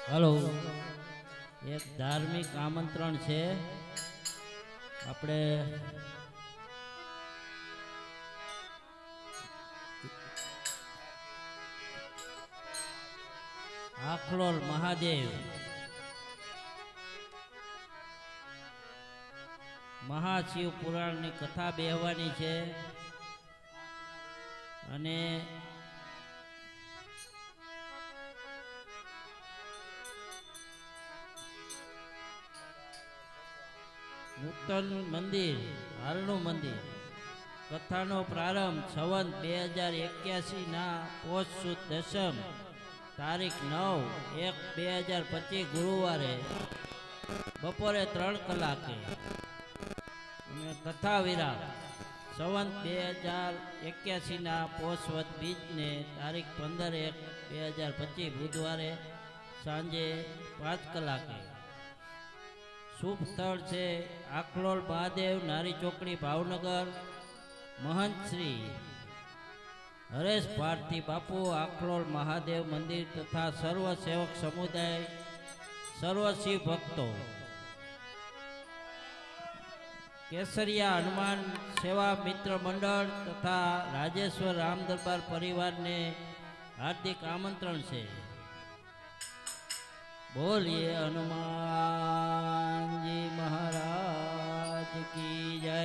Hello, એક ધાર્મિક આમંત્રણ છે. આપણે આખલોલ મહાદેવ મહાશિવ પુરાણની કથા બેહવાની છે અને નૂતન મંદિર હાલનું મંદિર કથાનો પ્રારંભ સંવત 2081 ના પોષ સુદ દશમ તારીખ 9/1/2025 ગુરુવારે બપોરે 3 કલાકે અને કથા વિરામ સંવત 2081 ના પોષવદ બીજને તારીખ 15/1/2025 બુધવારે સાંજે 5 કલાકે. શુભ સ્થળ છે આખલોલ મહાદેવ નારી ચોકડી ભાવનગર. મહંત શ્રી હરેશ ભારતી બાપુ આખલોલ મહાદેવ મંદિર તથા સર્વ સેવક સમુદાય, સર્વ શિવ ભક્તો, કેસરિયા હનુમાન સેવા મિત્ર મંડળ તથા રાજેશ્વર રામ દરબાર પરિવારને હાર્દિક આમંત્રણ છે. બોલીએ હનુમાનજી મહારાજ કી જય.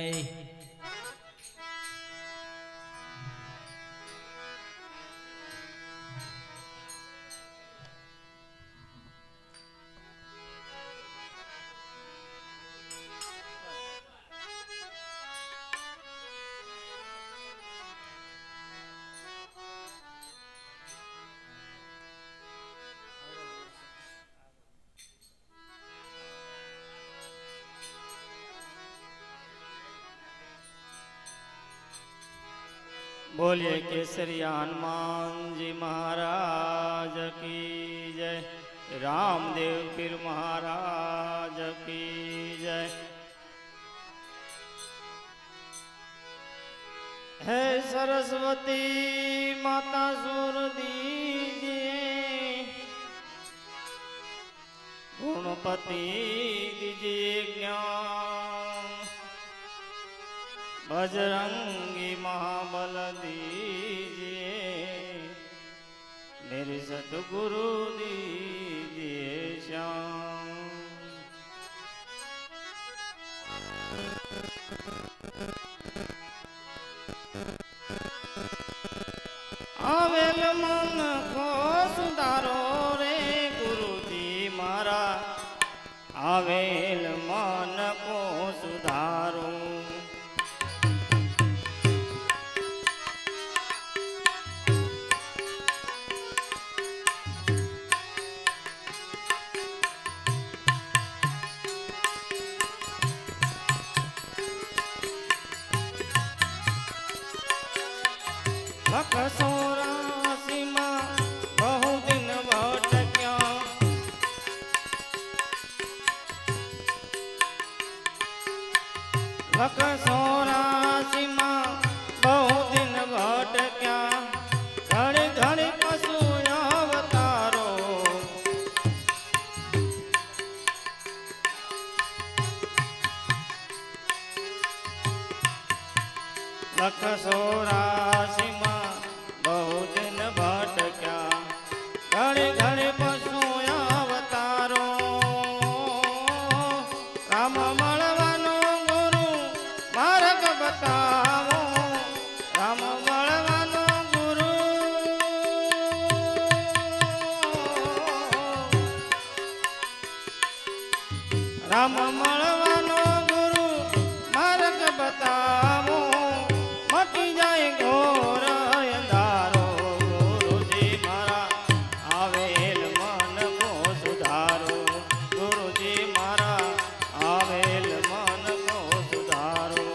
बोलिए केसरिया हनुमान जी महाराज की जय, रामदेव पीर महाराज की जय। है सरस्वती माता सुर दीजिए, गुणपति दीजिए ज्ञान, बजरंगी महाबल दीजिए, मेरे सतगुरु दीजिए श्याम। आवेल मन को सुधारो रे गुरुजी मारा, आवेल मन को सुधारो। लख 84 में बहु दिन भटक्या, लख 84 में बहु दिन भटक्या, घड़ी घड़ी पशु अवतारो, लख 84 में बहु दिन भटक्या, घड़े घड़े पशु अवतारो, राम મળવાનો ગુરુ માર્ગ બતાવો, રામ મળવાનો ગુરુ, રામ મળવાનો ગુરુ માર્ગ બતાવો, મટી જાય ઘોર અંધારો, ગુરુજી મારા આવેલ મન કો સુધારો, ગુરુજી મારા આવેલ મન કો સુધારો।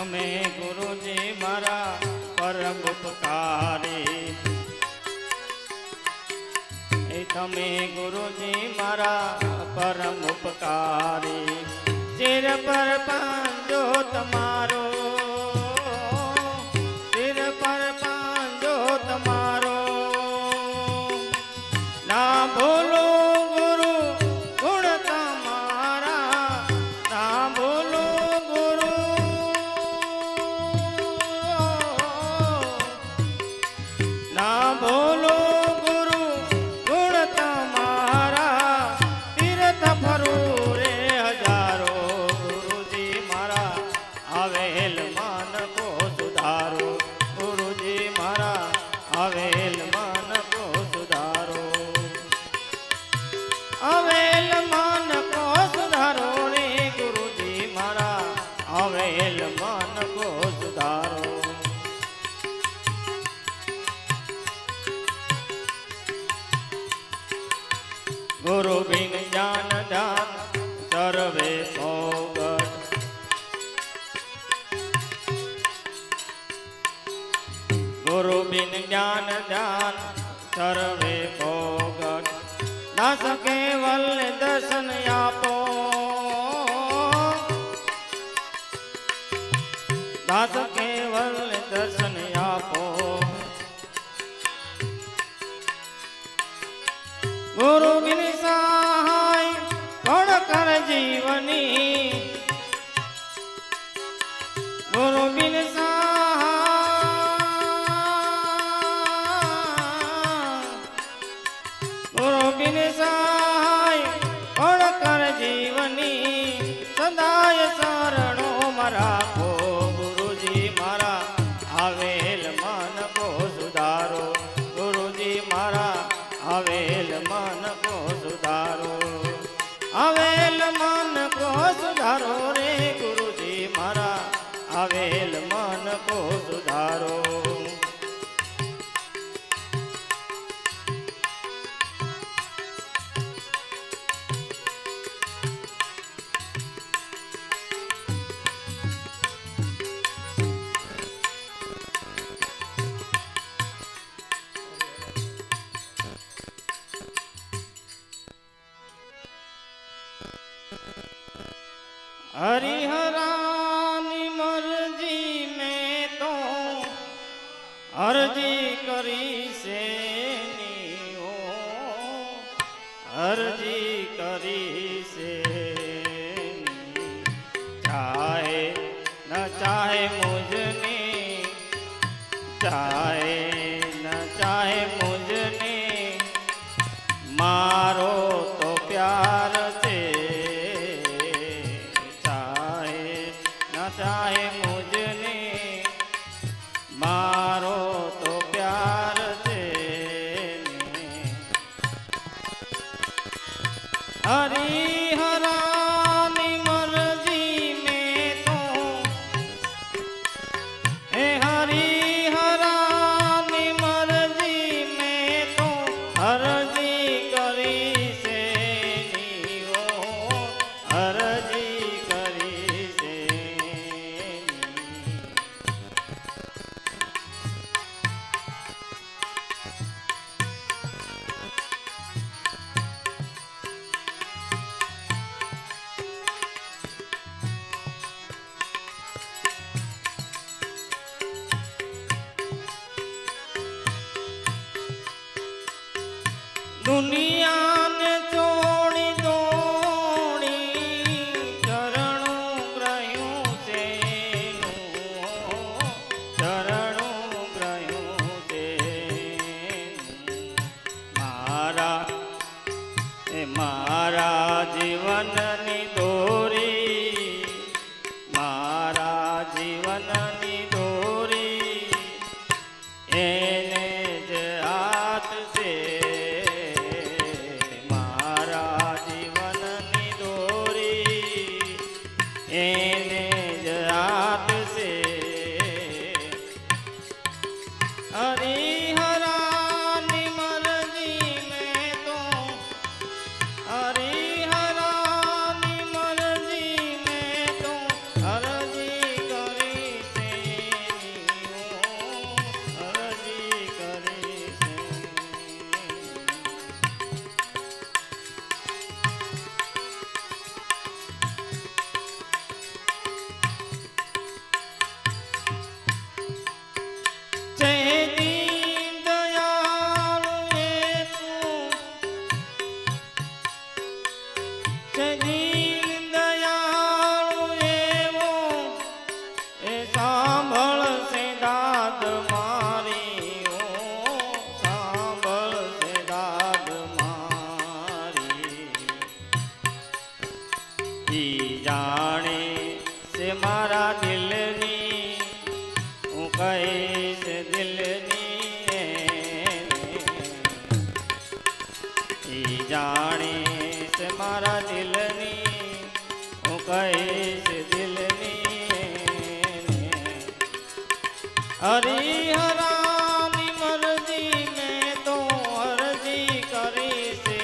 તમે ગુરુજી મારા પરમ ઉપકારી એ તમે ગુરુજી મારા પરમ ઉપકારી ચિર પર પાંજો તમારો ચિર પર પાંજો તમારો ના ભૂલો ગુરુ ગુણ તમારા ના ભૂલો ગુરુ ના ભૂલો ગુરુ ગુણ તમારા તીર્થ ફરું રે હજારો ગુરુજી મારા આવેલ મન કો સુધારો ગુરુજી મારા આવેલ મન કો સુધારો આવેલ મન કો સુધારો રે ગુરુજી મારા આવેલ મન કો સુધારો ગુરુ બિન જ્ઞાન ધ્યાન સર્વે ફોગટ ગુરુ બિન જ્ઞાન ધ્યાન સર્વે ફોગટ દાસ કેવલ દર્શન આપો દાસ કેવલ દર્શન આપો ગુરુ બિન સહાય કોણ કર જીવની ગુરુ બિન ગુરુ બિન સહાય કોણ કર જીવની સદાય શરણો રાખો ગુરુજી મારા આવેલ મન કો સુધારો ગુરુજી મારા આવેલ મન કો સુધારો આવેલ મન કો સુધારો રે ગુરુજી મારા આવેલ મન કો સુધારો હરિહરાની મરજી મેં તો અરજી કરી છે નીઓ અરજી કરી છે ચાહે ન ચાહે મુझने ચાહે ન ચાહે મુझने મારો તો પ્યાર છે चाहे मुझने मारो तो प्यार से हरिहरानी मर्जी में तो हे हरिहरानी मर्जी में तो अर्जी करी से अर्जी करी से સાંભળશે દાદ મારી ઓ સાંભળશે દાદ મારી ઈ જાણે છે મારા દિલની હું કહીશ દિલની ઈ જાણે છે મારા દિલની હું કહીશ દિલની હરિહરાની મરજી મેં તો અરજી કરી છે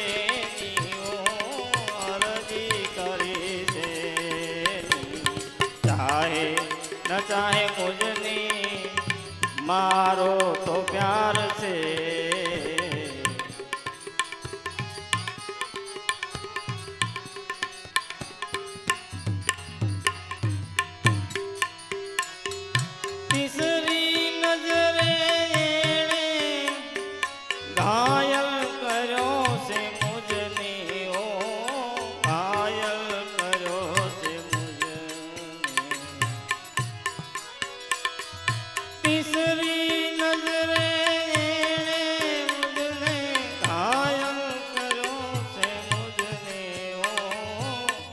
અરજી કરી છે ચાહે ન ચાહે મુજની મારો તો પ્યાર છે તીસરી નજરે એણે ઘાયલ કર્યો છે મુજને ઓ ઘાયલ કર્યો છે મુજને તીસરી નજરે એણે મુજને ઘાયલ કર્યો છે મુજને ઓ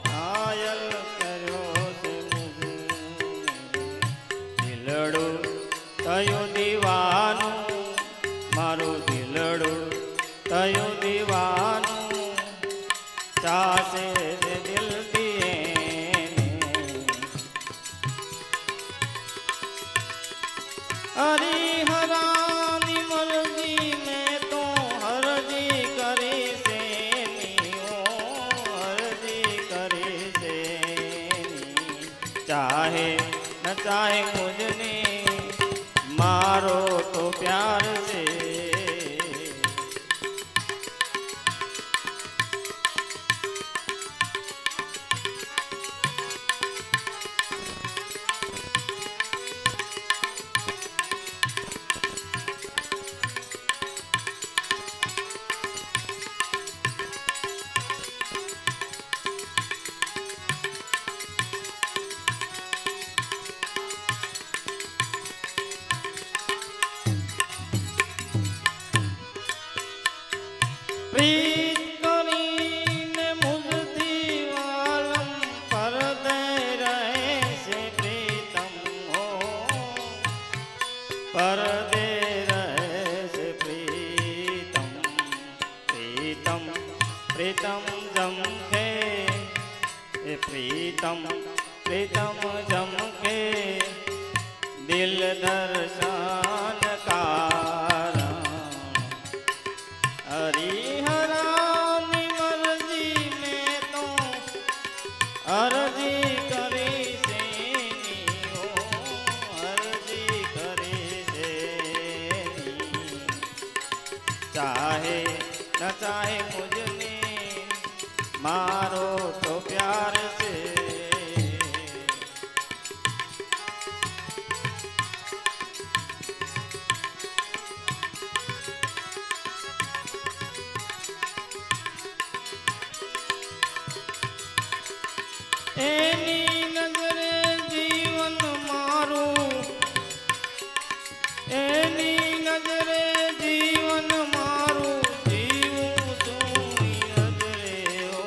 ઘાયલ કર્યો છે મુજને દિલડું તયું દીવાનું મારું દિલડું તયું દીવાનું ચાસે દિલ દિએ હરિહરાની મરજી મેં તો હરજી કરી છે હરજી કરી છે ચાહે ન ચાહે મુજને મારો તો પ્યાર છે પ્રીત કરીને મુજથી વાલમ પરદે રહે છે પ્રીતમ હો પરદે રહે છે પ્રીતમ પ્રીતમ પ્રીતમ જમકે એ પ્રીતમ પ્રીતમ જમકે દિલ દર્શન કારણ હરિહરાની મરજી મેં તો અરજી કરી છે અરજી કરી છે ચાહે ન ચાહે મુજને મારો તો પ્યાર છે એની નજરે જીવન મારું એની નજરે જીવન મારું જીવું છું ઈ નજરે ઓ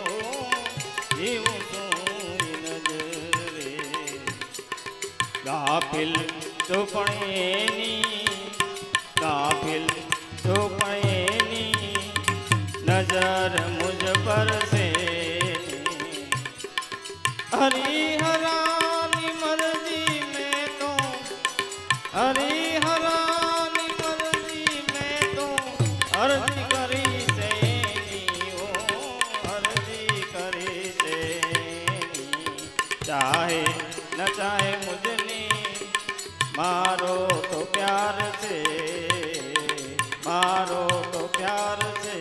જીવું છું ઈ નજરે ગાફિલ ચોપણેની ગાફિલ ચોપણેની નજર મુજ પર છે હરિહરાની મરજી મેં તો હરિહરાની મરજી મેં તો અરજી કરી છે અરજી કરી છે ચાહે ન ચાહે મુજની મારો તો પ્યાર છે મારો તો પ્યાર છે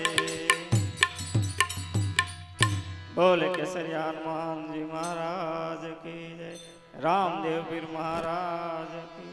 બોલે केसरिया हनुमान जी महाराज की जय रामदेव पीर महाराज की